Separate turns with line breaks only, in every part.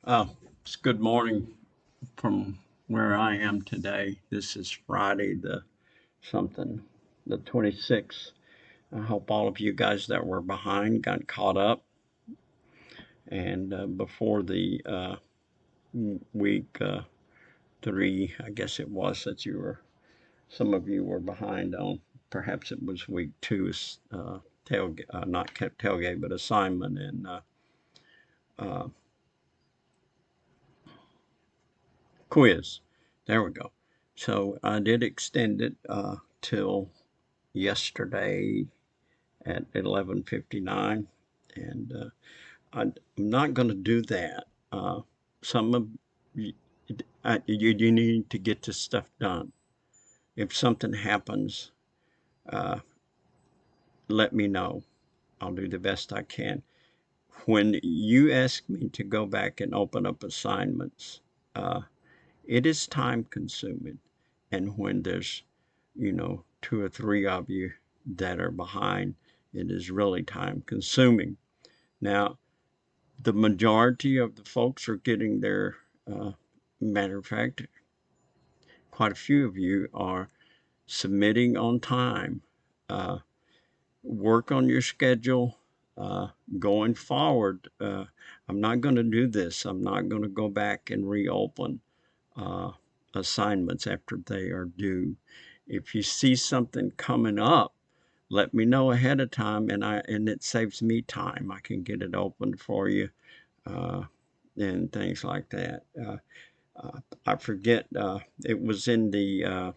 It's good morning from where I am today. This is Friday, the 26th. I hope all of you guys that were behind got caught up. And before the week three, I guess it was that some of you were behind on. Perhaps it was week two, not tailgate, but assignment and uh, quiz. There we go. So I did extend it till yesterday at 11:59, and I'm not going to do that. Some of you, you need to get this stuff done. If something happens, uh, let me know. I'll do the best I can. When you ask me to go back and open up assignments, uh, it is time consuming. And when there's, two or three of you that are behind, it is really time consuming. Now, the majority of the folks are getting their, matter of fact, quite a few of you are submitting on time. Uh, Work on your schedule going forward. I'm not going to do this. I'm not going to go back and reopen uh, assignments after they are due. If you see something coming up, let me know ahead of time, and it saves me time. I can get it open for you uh, and things like that. I forget. It was in the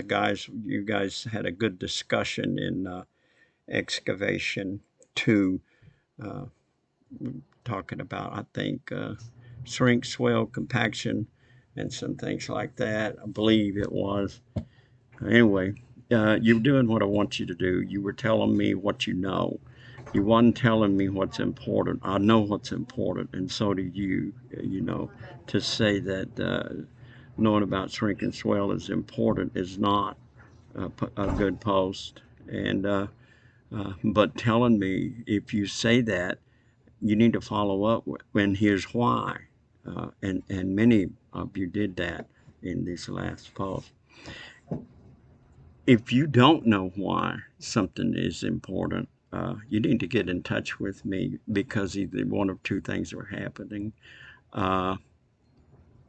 guys. You guys had a good discussion in excavation two, uh, talking about I think shrink, swell, compaction, and some things like that. I believe it was. Anyway, you're doing what I want you to do. You were telling me what you know. You wasn't telling me what's important. I know what's important, and so do you. To say that knowing about shrink and swell is important is not a good post. And but telling me if you say that, you need to follow up with, and here's why. And many of you did that in these last posts. If you don't know why something is important, you need to get in touch with me because either one of two things are happening. Uh,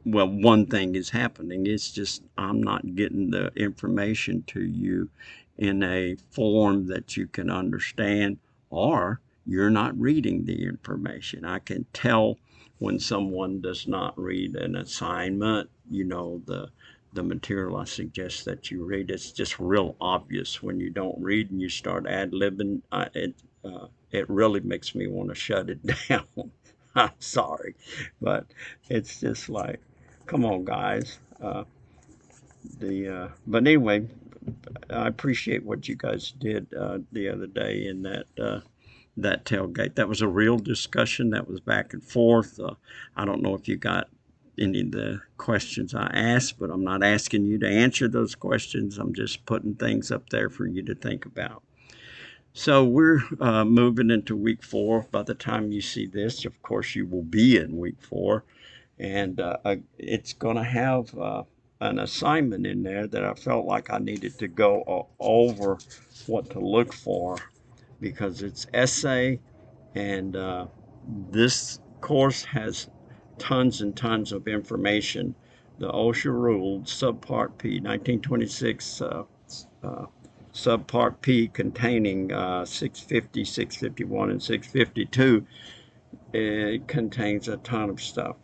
well, one thing is happening. It's just I'm not getting the information to you in a form that you can understand, or you're not reading the information. I can tell when someone does not read an assignment, the material I suggest that you read. It's just real obvious when you don't read and you start ad-libbing. It really makes me want to shut it down. I'm sorry, but it's just like, come on, guys. But anyway, I appreciate what you guys did the other day in that tailgate. That was a real discussion. That was back and forth. I don't know if you got any of the questions I asked, but I'm not asking you to answer those questions. I'm just putting things up there for you to think about. So we're moving into week four. By the time you see this, of course, you will be in week four, and it's going to have an assignment in there that I felt like I needed to go over what to look for because it's essay, and this course has tons and tons of information. The OSHA rules, Subpart P, 1926, uh, Subpart P containing 650, 651, and 652. It contains a ton of stuff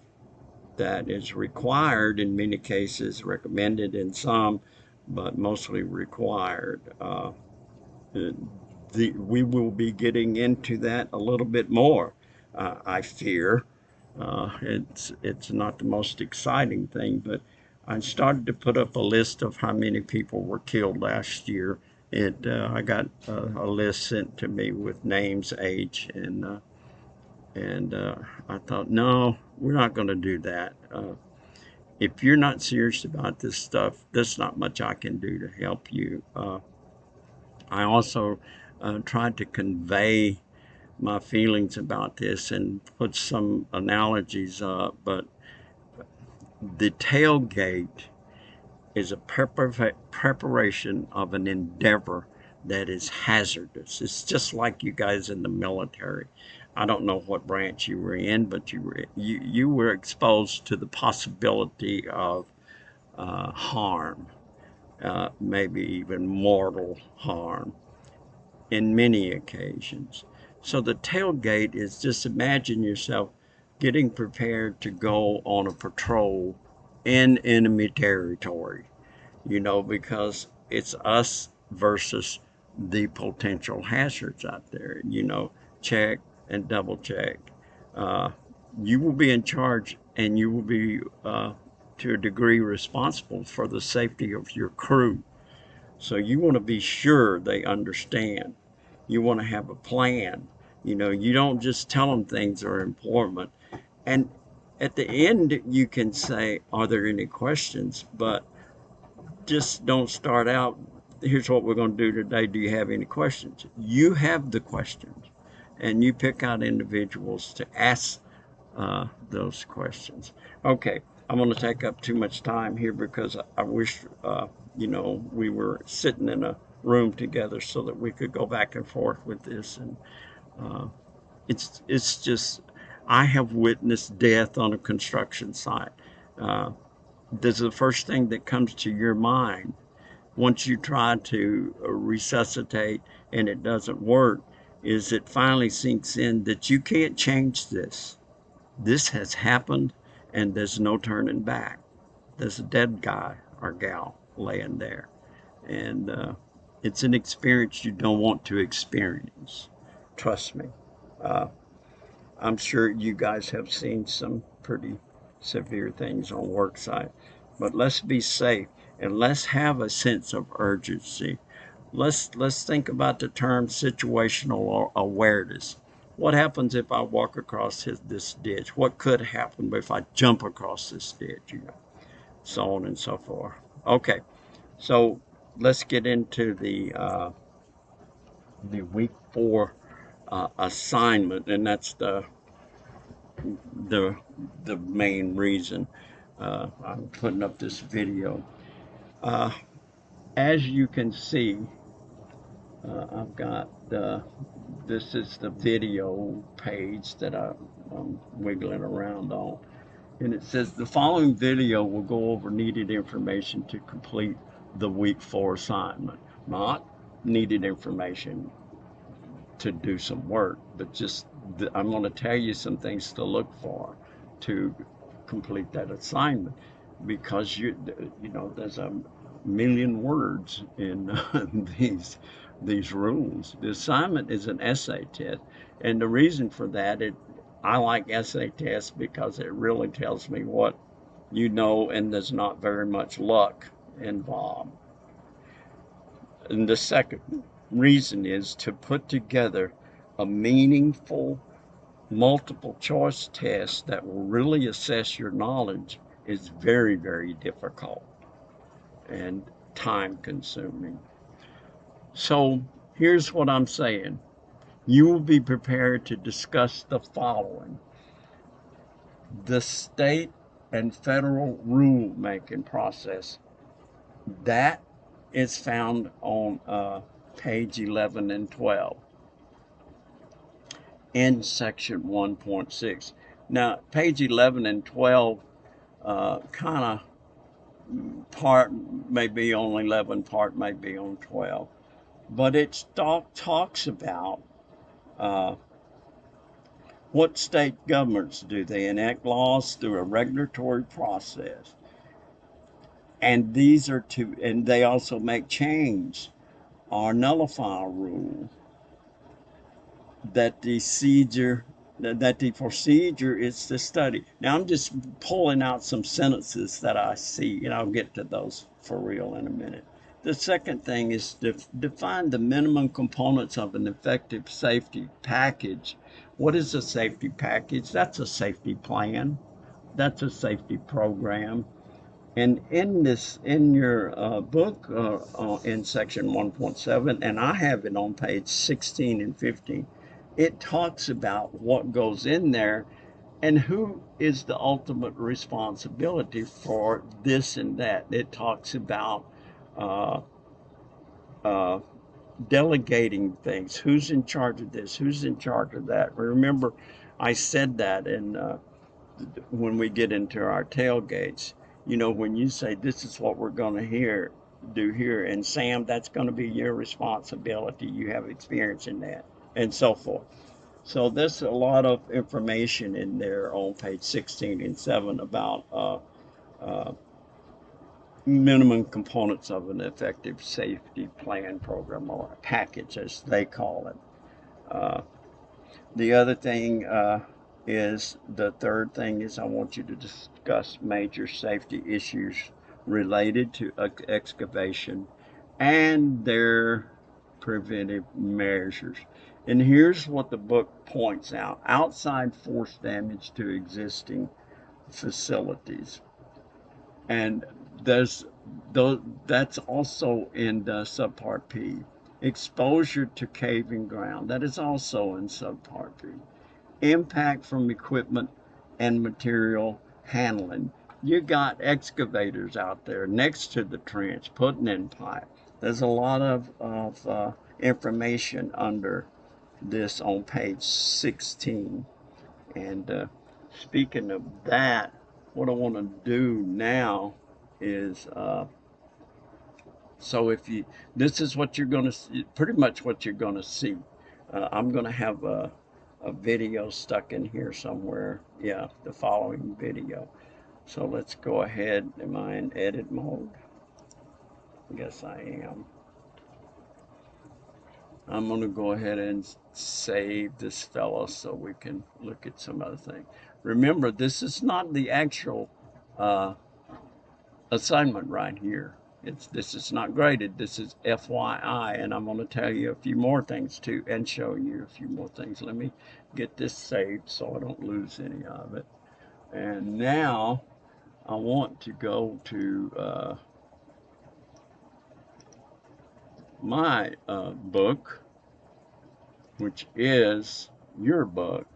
that is required in many cases, recommended in some, but mostly required. We will be getting into that a little bit more, I fear. It's not the most exciting thing, but I started to put up a list of how many people were killed last year. I got a list sent to me with names, age, and I thought, no, we're not going to do that. If you're not serious about this stuff, there's not much I can do to help you. I also tried to convey my feelings about this and put some analogies up, but the tailgate is a preparation of an endeavor that is hazardous. It's just like you guys in the military. I don't know what branch you were in, but you were exposed to the possibility of harm, maybe even mortal harm, in many occasions. So the tailgate is just imagine yourself getting prepared to go on a patrol in enemy territory, because it's us versus the potential hazards out there. Check and double check. Uh, you will be in charge and you will be, to a degree, responsible for the safety of your crew. So you want to be sure they understand. You want to have a plan. You don't just tell them things are important. And at the end, you can say, are there any questions? But just don't start out, here's what we're going to do today. Do you have any questions? You have the questions, and you pick out individuals to ask those questions. Okay, I'm going to take up too much time here because I wish, we were sitting in a room together so that we could go back and forth with this. And uh, it's just, I have witnessed death on a construction site. Uh, this is the first thing that comes to your mind once you try to resuscitate and it doesn't work, is it finally sinks in that you can't change this. This has happened and there's no turning back. There's a dead guy or gal laying there. And it's an experience you don't want to experience. Trust me. Uh, I'm sure you guys have seen some pretty severe things on work site, but let's be safe and let's have a sense of urgency. Let's think about the term situational awareness. What happens if I walk across this ditch? What could happen if I jump across this ditch? So on and so forth. Okay, so let's get into the week 4 assignment, and that's the the main reason I'm putting up this video. Uh, as you can see, I've got this is the video page that I'm wiggling around on, and it says the following video will go over needed information to complete the week 4 assignment. Not needed information to do some work, but just I'm going to tell you some things to look for to complete that assignment, because there's a million words in these rules. The assignment is an essay test, and the reason for that, I like essay tests because it really tells me what and there's not very much luck involved. And the second reason is to put together a meaningful multiple choice test that will really assess your knowledge is very, very difficult and time consuming. So here's what I'm saying. You will be prepared to discuss the following: the state and federal rule-making process. That is found on page 11 and 12 in section 1.6. Now, page 11 and 12 kind of part may be on 11, part may be on 12, but it talks about what state governments do. They enact laws through a regulatory process, and they also make change or nullify a rule that the procedure is to study. Now I'm just pulling out some sentences that I see, and I'll get to those for real in a minute. The second thing is to define the minimum components of an effective safety package. What is a safety package? That's a safety plan. That's a safety program. And in your book, in section 1.7, and I have it on page 16 and 15, it talks about what goes in there and who is the ultimate responsibility for this and that. It talks about uh, uh, delegating things. Who's in charge of this? Who's in charge of that? Remember, I said that in when we get into our tailgates. You know, when you say this is what we're going to do here, and Sam, that's going to be your responsibility. You have experience in that, and so forth. So there's a lot of information in there on page 16 and 7 about uh, minimum components of an effective safety plan program or a package, as they call it. Uh, the other thing is the third thing is I want you to discuss major safety issues related to excavation and their preventive measures. And here's what the book points out: outside force damage to existing facilities. And there's that's also in the subpart P. Exposure to caving ground, that is also in subpart P. Impact from equipment and material handling. You got excavators out there next to the trench putting in pipe. There's a lot of information under this on page 16. And speaking of that, what I want to do now is so if you, this is what you're going to see, pretty much what you're going to see. I'm going to have a video stuck in here somewhere. Yeah, the following video. So let's go ahead. Am I in edit mode? Yes, I am. I'm going to go ahead and save this fellow so we can look at some other thing. Remember, this is not the actual uh, assignment right here. This is not graded. This is FYI, and I'm going to tell you a few more things too, and show you a few more things. Let me get this saved so I don't lose any of it. And now I want to go to my book, which is your book.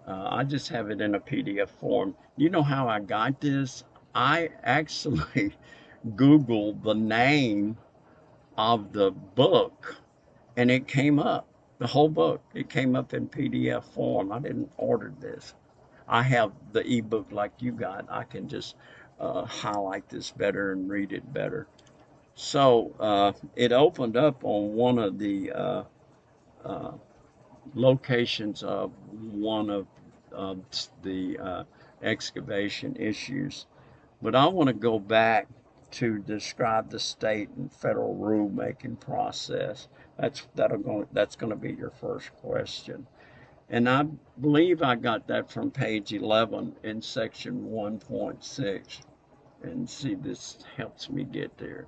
I just have it in a PDF form. You know how I got this? I actually Googled the name of the book and it came up, the whole book. It came up in PDF form. I didn't order this. I have the ebook like you got. I can just highlight this better and read it better. So it opened up on one of the uh, locations of one of the excavation issues. But I want to go back to describe the state and federal rulemaking process. That's going to be your first question. And I believe I got that from page 11 in section 1.6. And see, this helps me get there.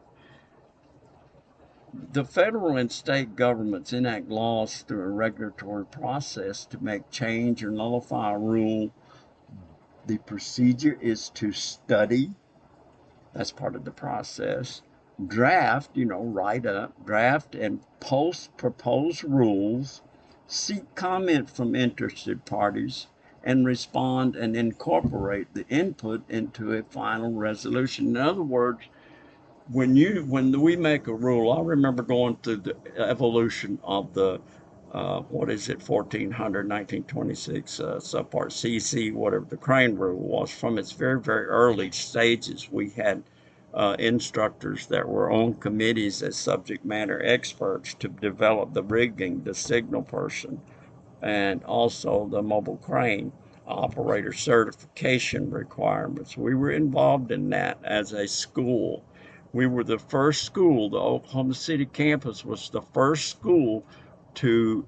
The federal and state governments enact laws through a regulatory process to make change or nullify a rule. The procedure is to study, that's part of the process, draft, write up, draft and post proposed rules, seek comment from interested parties, and respond and incorporate the input into a final resolution. In other words, when we make a rule, I remember going through the evolution of the what is it, 1400, 1926, subpart CC, whatever the crane rule was. From its very, very early stages, we had instructors that were on committees as subject matter experts to develop the rigging, the signal person, and also the mobile crane operator certification requirements. We were involved in that as a school. We were the first school, the Oklahoma City campus was the first school to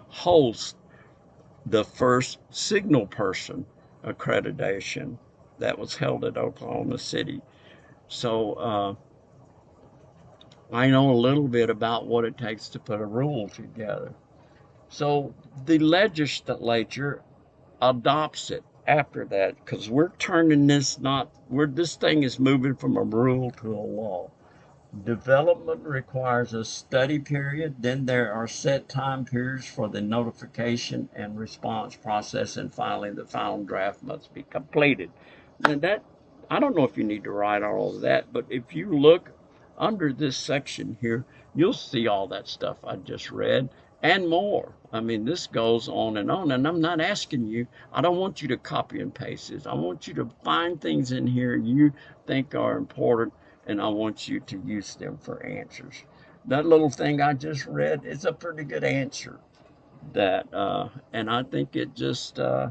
host the first signal person accreditation that was held at Oklahoma City. So I know a little bit about what it takes to put a rule together. So the legislature adopts it after that because we're turning this not, this thing is moving from a rule to a law. Development requires a study period. Then there are set time periods for the notification and response process, and finally, the final draft must be completed. And that, I don't know if you need to write all of that, but if you look under this section here, you'll see all that stuff I just read and more. I mean, this goes on, and I'm not asking you, I don't want you to copy and paste this. I want you to find things in here you think are important, and I want you to use them for answers. That little thing I just read is a pretty good answer. And I think it just uh,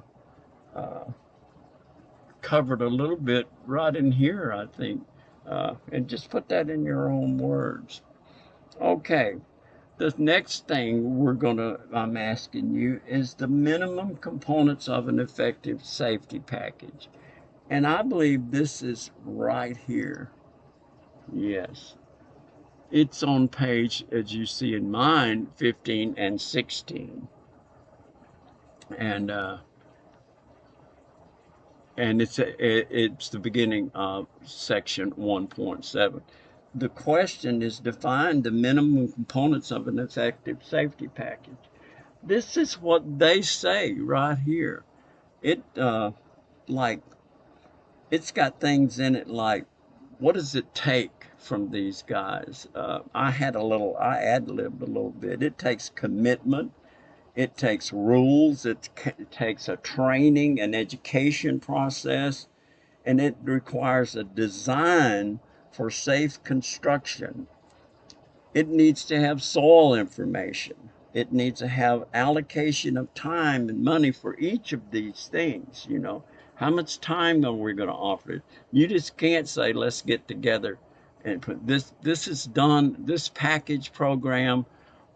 covered a little bit right in here, I think. And just put that in your own words. Okay, the next thing I'm asking you is the minimum components of an effective safety package. And I believe this is right here. Yes. It's on page, as you see in mine, 15 and 16. And it's the beginning of section 1.7. The question is define the minimum components of an effective safety package. This is what they say right here. It like it's got things in it like, what does it take from these guys? I ad-libbed a little bit. It takes commitment. It takes rules. It takes a training and education process, and it requires a design for safe construction. It needs to have soil information. It needs to have allocation of time and money for each of these things. How much time are we going to offer it? You just can't say, let's get together and put this is done, this package program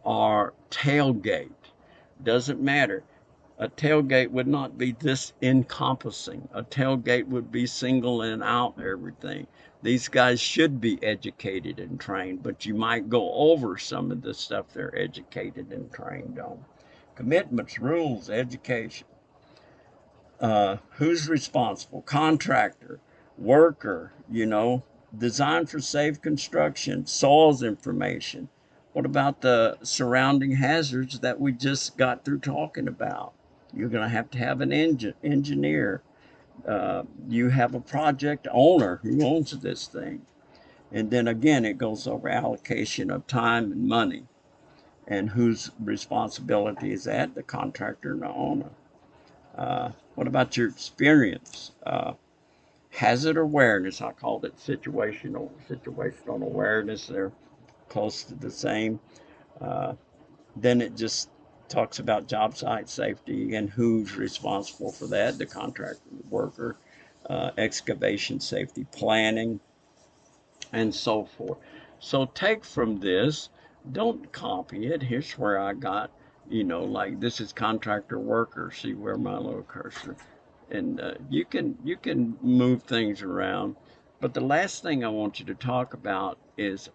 or tailgate. Doesn't matter. A tailgate would not be this encompassing. A tailgate would be singling out everything. These guys should be educated and trained, but you might go over some of the stuff they're educated and trained on. Commitments, rules, education. Who's responsible? Contractor, worker, design for safe construction, soils information. What about the surrounding hazards that we just got through talking about? You're going to have an engineer. You have a project owner who owns this thing. And then again, it goes over allocation of time and money. And whose responsibility is that? The contractor and the owner. What about your experience? Hazard awareness, I called it situational awareness. They're close to the same. Uh, then it just talks about job site safety and who's responsible for that, the contractor, the worker, excavation safety planning, and so forth. So take from this, don't copy it. Here's where I got, like this is contractor worker. See where my little cursor, and you can move things around. But the last thing I want you to talk about is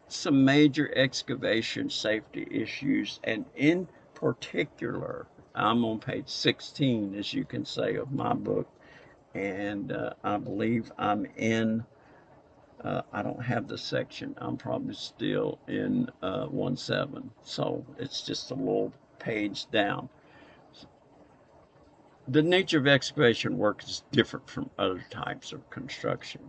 some major excavation safety issues, and in particular, I'm on page 16, as you can say, of my book, and I believe I'm in. I don't have the section. I'm probably still in 1.7, so it's just a little page down. The nature of excavation work is different from other types of construction.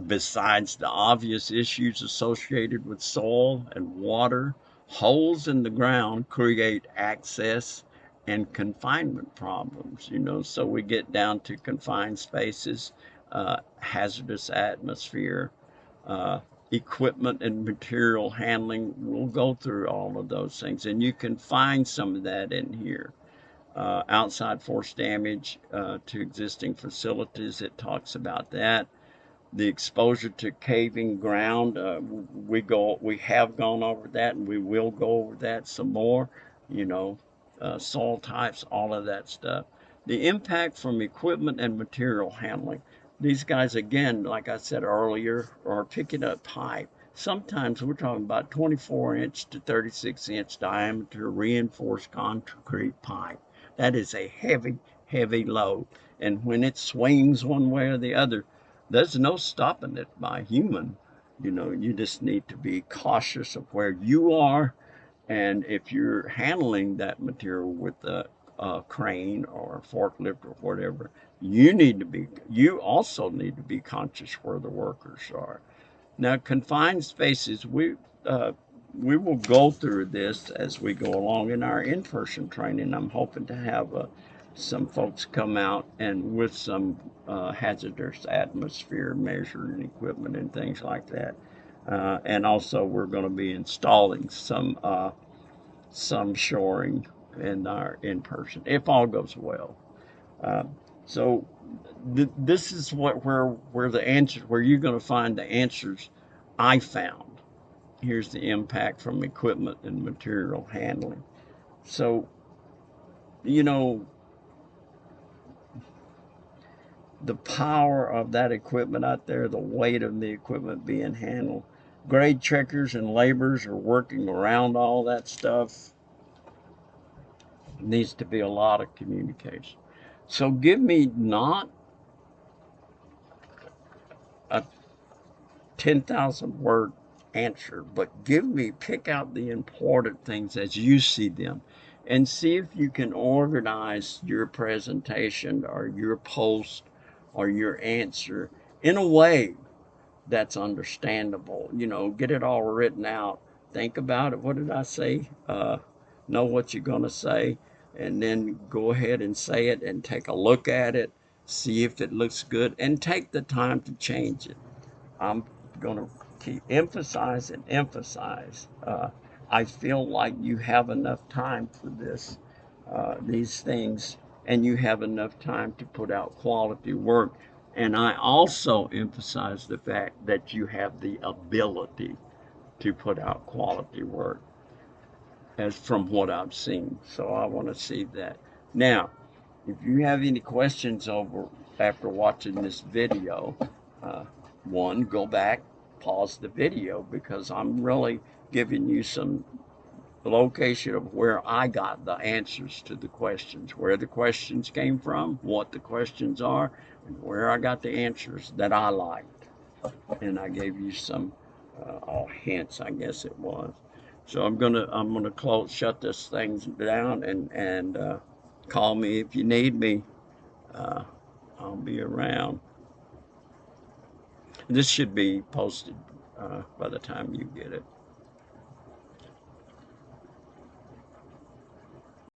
Besides the obvious issues associated with soil and water, holes in the ground create access and confinement problems, so we get down to confined spaces, hazardous atmosphere, uh, equipment and material handling. We'll go through all of those things, and you can find some of that in here. Outside force damage to existing facilities, it talks about that. The exposure to caving ground, we have gone over that, and we will go over that some more. You know, Soil types, all of that stuff. The impact from equipment and material handling. These guys, again, like I said earlier, are picking up pipe. Sometimes we're talking about 24-inch to 36-inch diameter reinforced concrete pipe. That is a heavy, heavy load. And when it swings one way or the other, there's no stopping it by human. You know, you just need to be cautious of where you are, and if you're handling that material with a crane or a forklift or whatever, you also need to be conscious where the workers are. Now, confined spaces, uh, we will go through this as we go along in our in-person training. I'm hoping to have some folks come out and with some hazardous atmosphere measuring equipment and things like that. And also, we're going to be installing some shoring in our in-person, if all goes well. Uh, so this is where the answers, where you're going to find the answers I found. Here's the impact from equipment and material handling. So, you know, the power of that equipment out there, the weight of the equipment being handled. Grade checkers and laborers are working around all that stuff. Needs to be a lot of communication. So give me not a 10,000 word answer, but pick out the important things as you see them and see if you can organize your presentation or your post or your answer in a way that's understandable. You know, get it all written out. Think about it. What did I say? Know what you're going to say, and then go ahead and say it and take a look at it, see if it looks good, and take the time to change it. I'm going to keep emphasize and emphasize. I feel like you have enough time for these things, and you have enough time to put out quality work. And I also emphasize the fact that you have the ability to put out quality work, as from what I've seen. So I want to see that. Now, if you have any questions over after watching this video, uh, one, go back, pause the video, because I'm really giving you some location of where I got the answers to the questions, where the questions came from, what the questions are, and where I got the answers that I liked. And I gave you some hints, I guess it was. So I'm gonna shut this thing down, and call me if you need me. Uh, I'll be around. This should be posted by the time you get it.